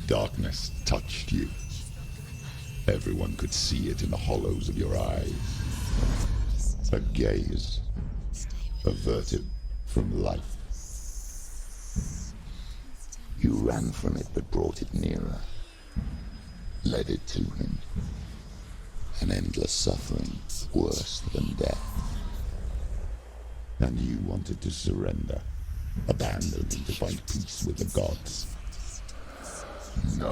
darkness touched you. Everyone could see it in the hollows of your eyes. A gaze averted from life. You ran from it but brought it nearer. Led it to him. An endless suffering, worse than death. And you wanted to surrender, abandon him to find peace with the gods. No.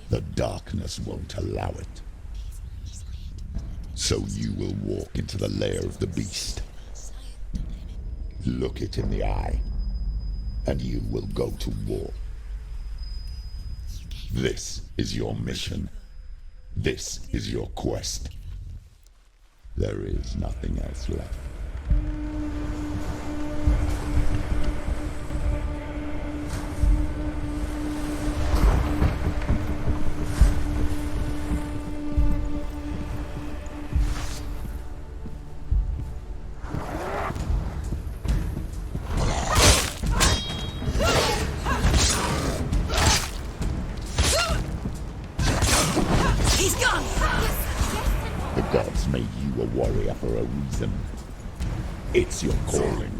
The darkness won't allow it. So you will walk into the lair of the beast. Look it in the eye, and you will go to war. This is your mission. This is your quest. There is nothing else left. It's your calling.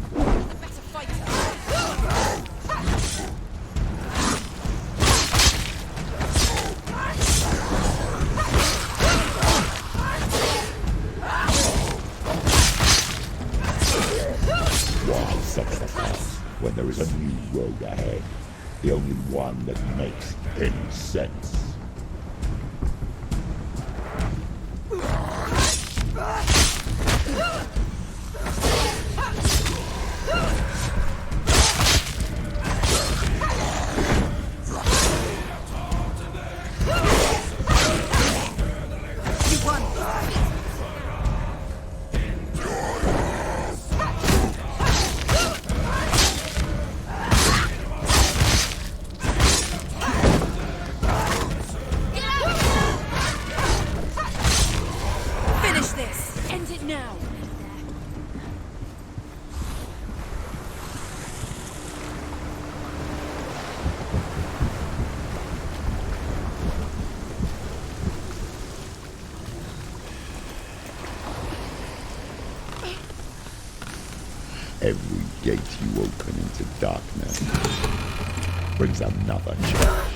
Why set the path when there is a new road ahead? The only one that makes any sense. Every gate you open into darkness brings another change.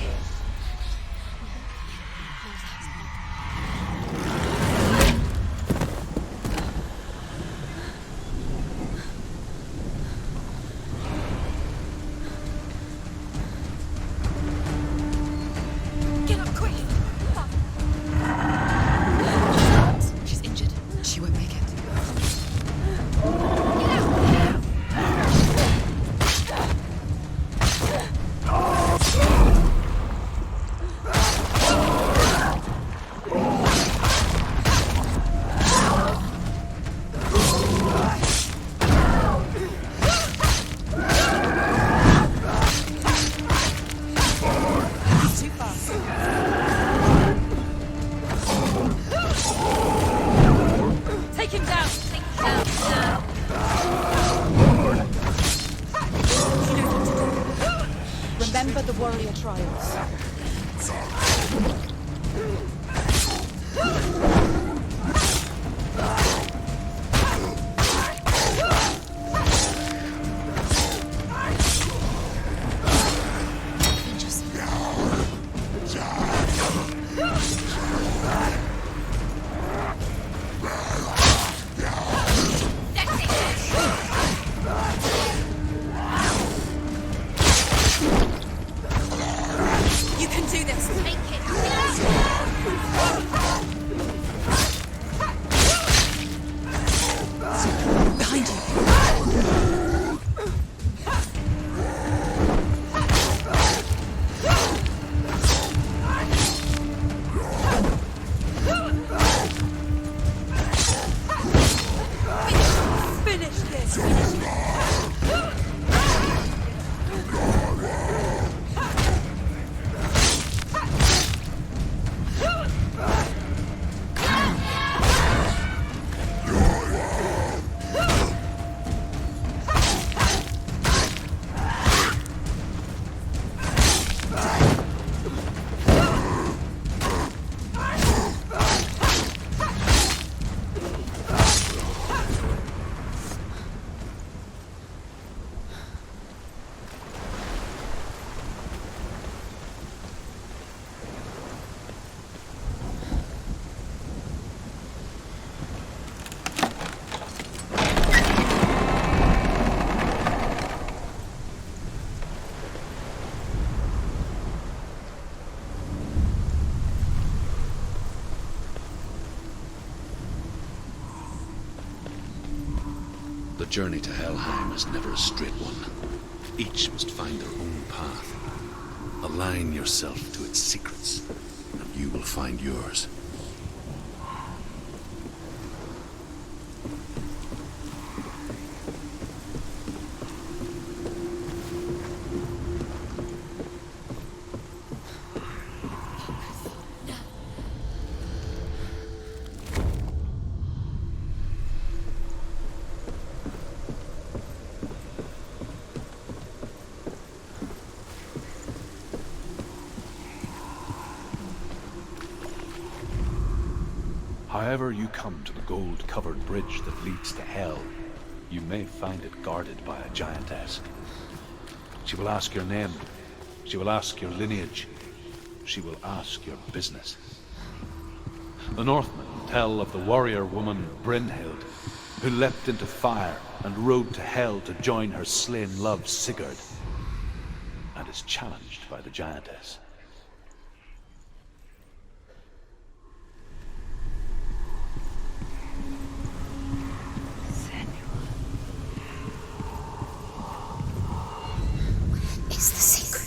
Remember the warrior trials. journey to Helheim is never a straight one. Each must find their own path. Align yourself to its secrets, and you will find yours. However you come to the gold-covered bridge that leads to Hell, you may find it guarded by a giantess. She will ask your name. She will ask your lineage. She will ask your business. The Northmen tell of the warrior woman Brynhild, who leapt into fire and rode to Hell to join her slain love Sigurd, and is challenged by the giantess. Is the secret?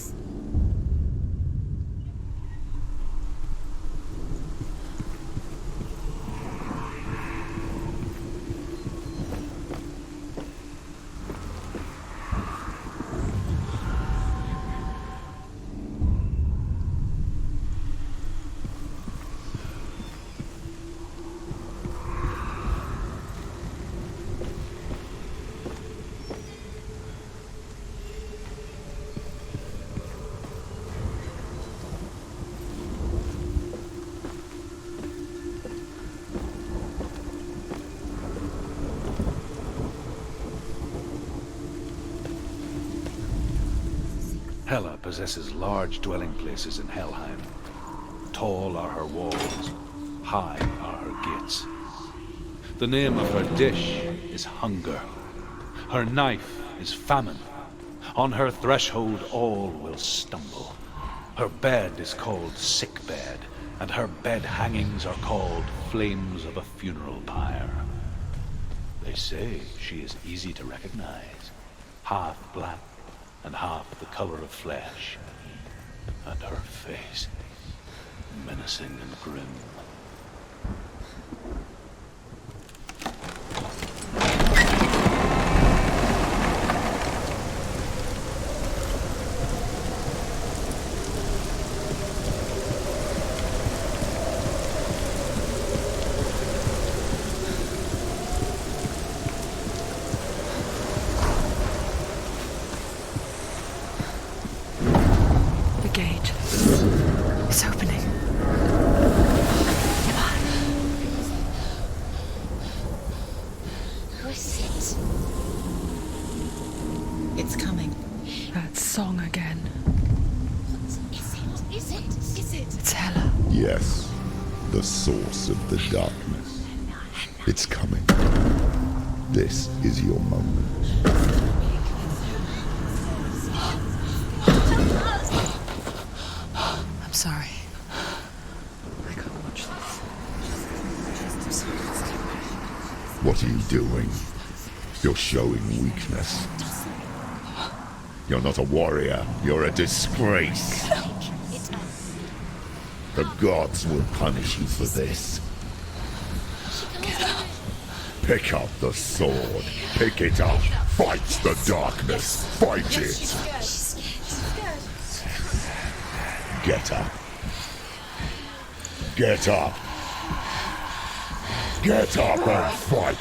Hela possesses large dwelling places in Helheim. Tall are her walls, high are her gates. The name of her dish is hunger. Her knife is famine. On her threshold all will stumble. Her bed is called sick bed, and her bed hangings are called flames of a funeral pyre. They say she is easy to recognize, half black and half the color of flesh, and her face menacing and grim. Yes, the source of the darkness. It's coming. This is your moment. I'm sorry. I can't watch this. What are you doing? You're showing weakness. You're not a warrior. You're a disgrace. The gods will punish you for this. Get up. Pick up the sword. Pick it up. Fight the darkness. Fight it. Get up. Get up. Get up and fight.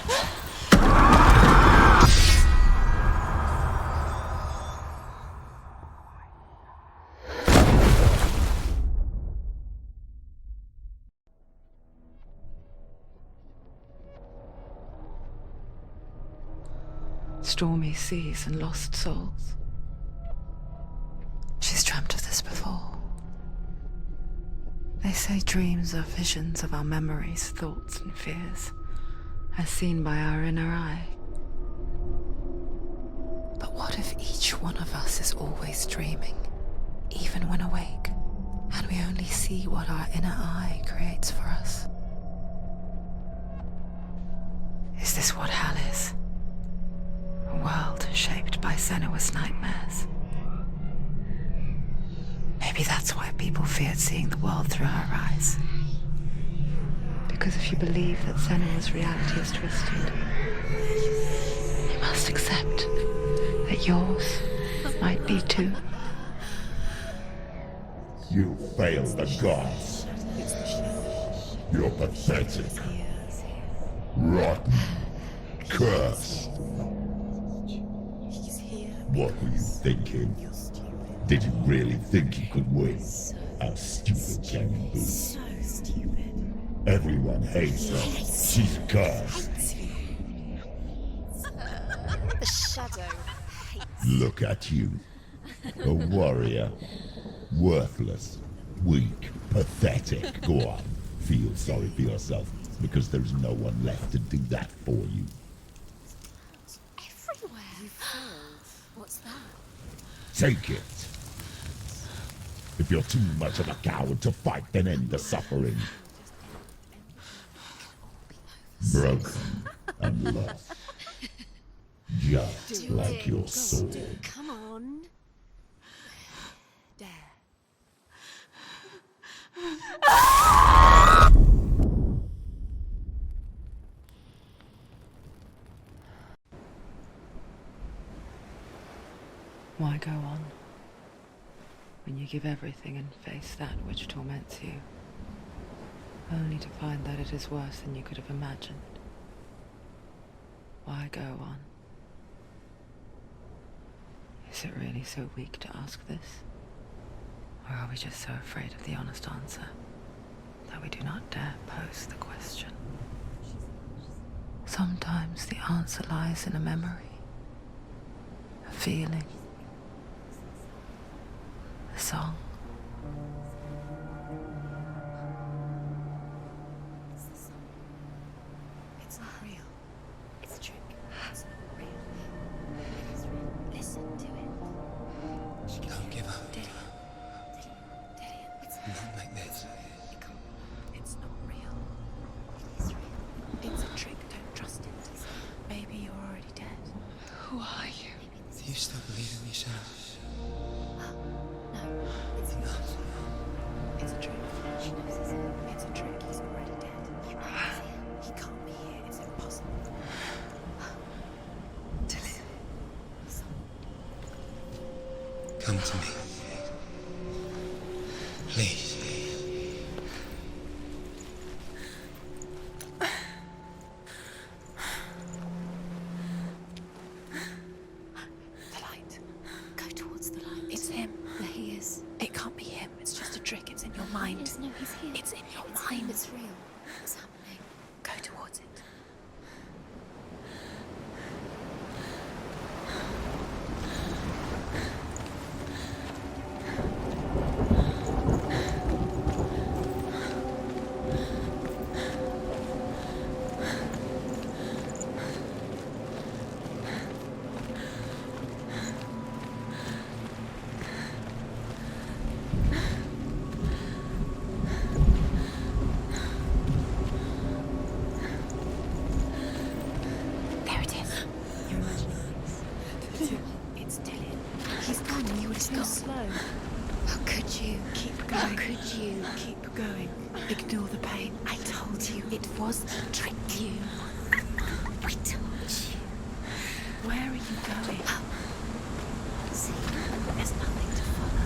Stormy seas and lost souls. She's dreamt of this before. They say dreams are visions of our memories, thoughts and fears, as seen by our inner eye. But what if each one of us is always dreaming, even when awake, and we only see what our inner eye creates for us? Is this what hell is? why SENUA'S nightmares. Maybe that's why people feared seeing the world through her eyes. Because if you believe that SENUA'S reality is twisted, you must accept that yours might be too. You failed the gods. You're pathetic. Rotten. Cursed. What were you thinking? Did you really think you could win? How stupid can you be? So stupid. Everyone hates her. She's cursed. The shadow hates. Look at you. A warrior. Worthless. Weak. Pathetic. Go on. Feel sorry for yourself, because there's no one left to do that for you. Everywhere. You failed. What's that? Take it. If you're too much of a coward to fight, then end the suffering. Broken and lost. Just like your sword. Come on. Dare. Why go on when you give everything and face that which torments you, only to find that it is worse than you could have imagined? Why go on? Is it really so weak to ask this? Or are we just so afraid of the honest answer that we do not dare pose the question? Sometimes the answer lies in a memory, a feeling, a song. It's not real. It's a trick. It's not real. It is real. Listen to it. Don't give up. Dillion. It's Not like this. It can't. It's not real. It is real. It's a trick. Don't trust it. Maybe you're already dead. Who are you? Do you still believe in yourself? No, it's not. It's a trick. She knows it's him. It's a trick. He's already dead. He knows it's him. He can't be here. It's impossible. Dillion. Come to me. Please. The light. Go towards the light. It's him. There he is. It can't be him. It's just a trick. It's in your mind. No, he's here. It's in your mind. It's real. What's happening? Go towards it. There it is. You're imagining things. It's Dillion. He's gone. You were too slow. How could you? Keep going. How could you? Keep going. Ignore the pain. I told you it was to trick you. I told you. Where are you going? See, there's nothing to follow.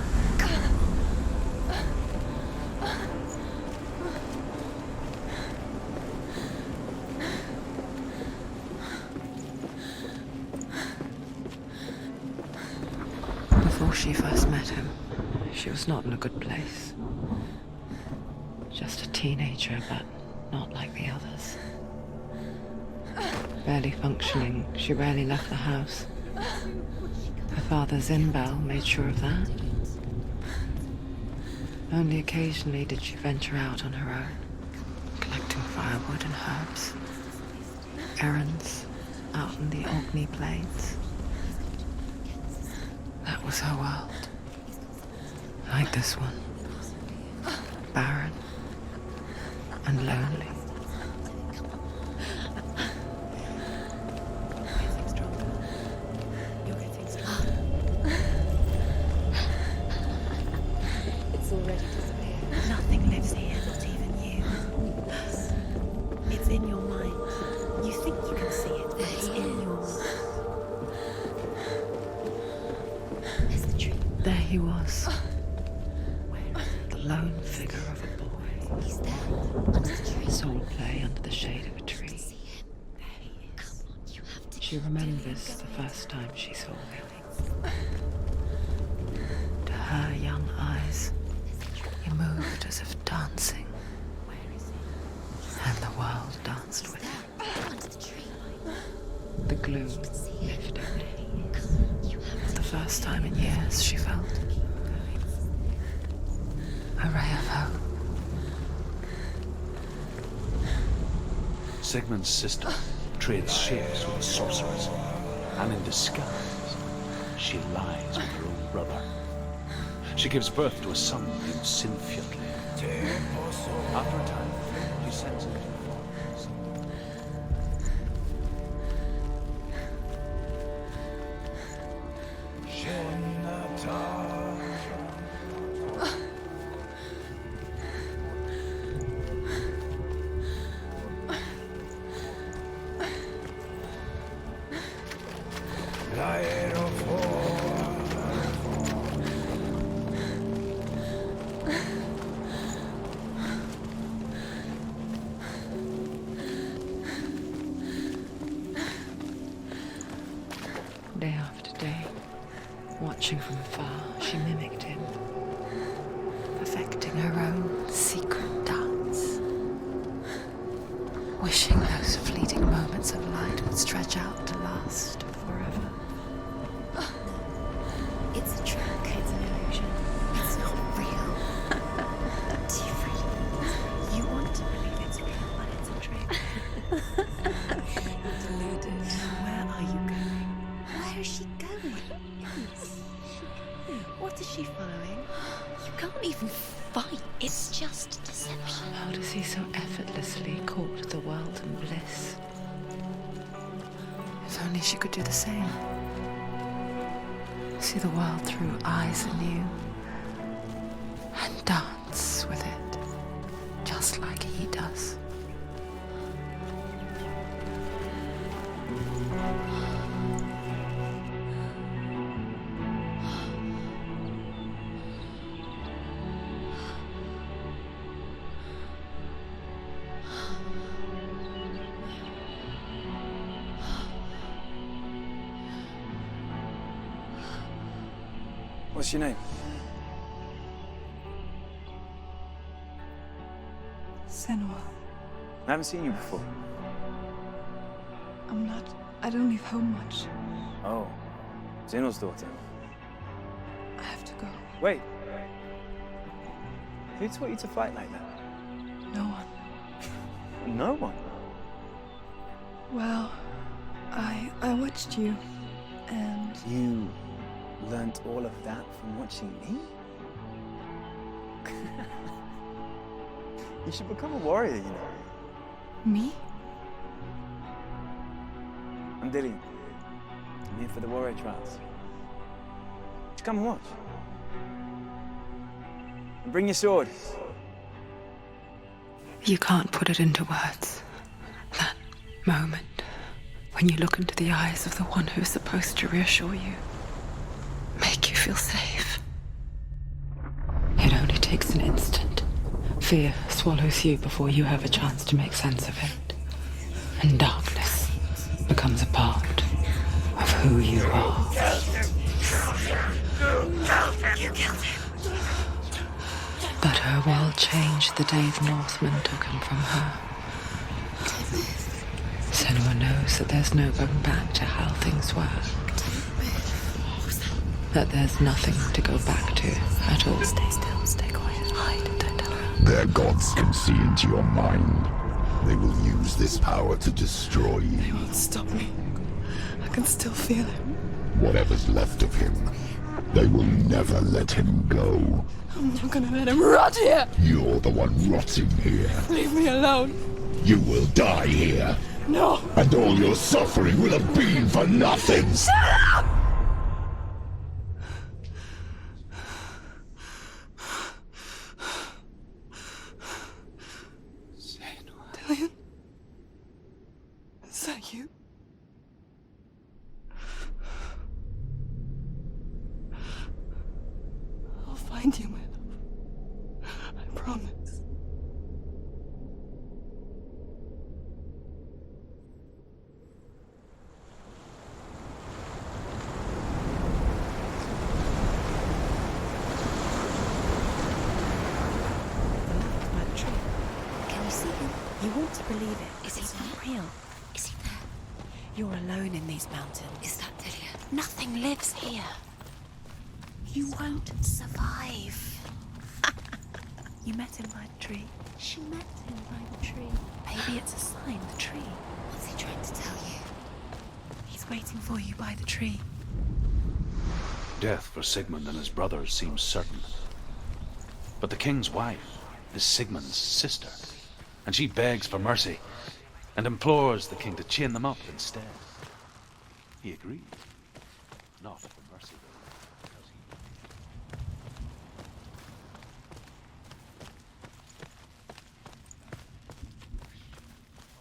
Before she first met him, she was not in a good place. Just a teenager, but not like the others. Barely functioning, she rarely left the house. Her father, Zinbel, made sure of that. Only occasionally did she venture out on her own, collecting firewood and herbs. Errands out in the Orkney plains. That was her world. Like this one. Barren and lonely. Getting stronger. You're getting stronger. he was. The lone figure of a boy. He's there, under the tree. Soul play under the shade of a tree. See him? There he is. Come on, you have to. She remembers the first time she saw him. To her young eyes, he moved as if dancing. Where is he? And the world danced with him. There, under the tree. The glue lifted. Come on, you have For the first time in years, she felt a ray of hope. Sigmund's sister trades shapes with the sorcerers, and in disguise, she lies with her own brother. She gives birth to a son named Sinfjotli. After a time, she sends him to the forest. Day after day, watching from afar, she mimicked him, perfecting her own secret dance, wishing those fleeting moments of light would stretch out to last forever. It's a trick. It's an illusion. It's not real. Do you really? You want to believe it's real, but it's a trick. You're deluded. Where are you going? Where is she going? What is she following? You can't even fight. It's just deception. How does he so effortlessly court the world and bliss? If only she could do the same. See the world through eyes anew and dance with it, just like he does. What's your name? Senua. I haven't seen you before. I don't leave home much. Oh, Zenua'S daughter. I have to go. Wait. Who taught you to fight like that? No one. No one. Well, I watched you, and You learnt all of that from watching me? You should become a warrior, you know. me? I'm Dillion. I'm here for the warrior trials. Just come and watch. And bring your sword. You can't put it into words. That moment when you look into the eyes of the one who is supposed to reassure you, make you feel safe. It only takes an instant. Fear swallows you before you have a chance to make sense of it. And darkness becomes a part of who you are. You killed him. But her world changed the day the Northmen took him from her. Senua knows that there's no going back to how things were. That there's nothing to go back to at all. Stay still, stay quiet, hide, don't tell her. Their gods can see into your mind. They will use this power to destroy They you. won't stop me. I can still feel him. Whatever's left of him, they will never let him go. I'm not gonna let him rot here. You're the one rotting here. Leave me alone. You will die here. No. And all your suffering will have been for nothing. Shut up! Dillion? Is that you? You want to believe it. Is he not real? Is he there? You're alone in these mountains. Is that Dillion? Nothing lives here. You won't survive. You met him by the tree. She met him by the tree. Maybe it's a sign, the tree. What's he trying to tell you? He's waiting for you by the tree. Death for Sigmund and his brothers seems certain. But the king's wife is Sigmund's sister, and she begs for mercy and implores the king to chain them up instead. He agrees, not for mercy, because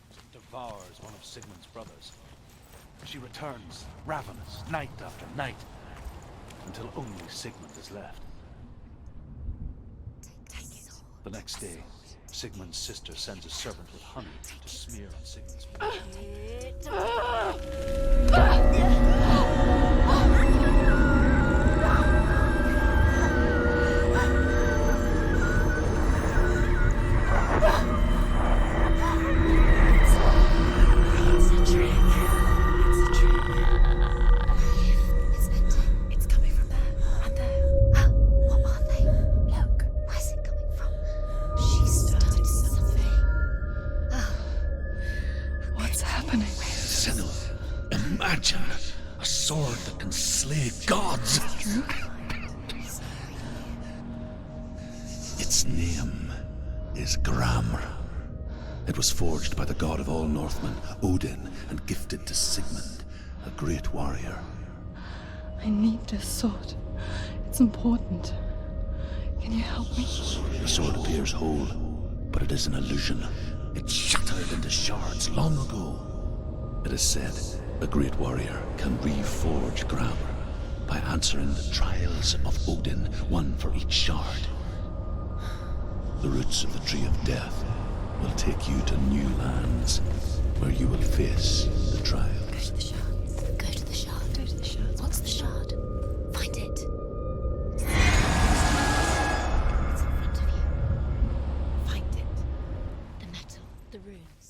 he devours one of Sigmund's brothers. She returns, ravenous, night after night, until only Sigmund is left. Take it. The next day, Sigmund's sister sends a servant with honey to smear on Sigmund's face. It's a trick. It's a trick. It's empty. It's coming from there and there. Oh, what are they? Look. Where's it coming from? She started something. Oh. What's happening? Senua, imagine a sword that can slay gods. Its name is Gramr. It was forged by the god of all Northmen, Odin, and gifted to Sigmund, a great warrior. I need this sword. It's important. Can you help me? The sword appears whole, but it is an illusion. It shattered into shards long ago. It is said a great warrior can reforge Gramr by answering the trials of Odin, one for each shard. The roots of the Tree of Death will take you to new lands where you will face the trials. The shards. Go to the shard. Go to the shards. What's the shard? Find it. It's in front of you. Find it. The metal, the runes.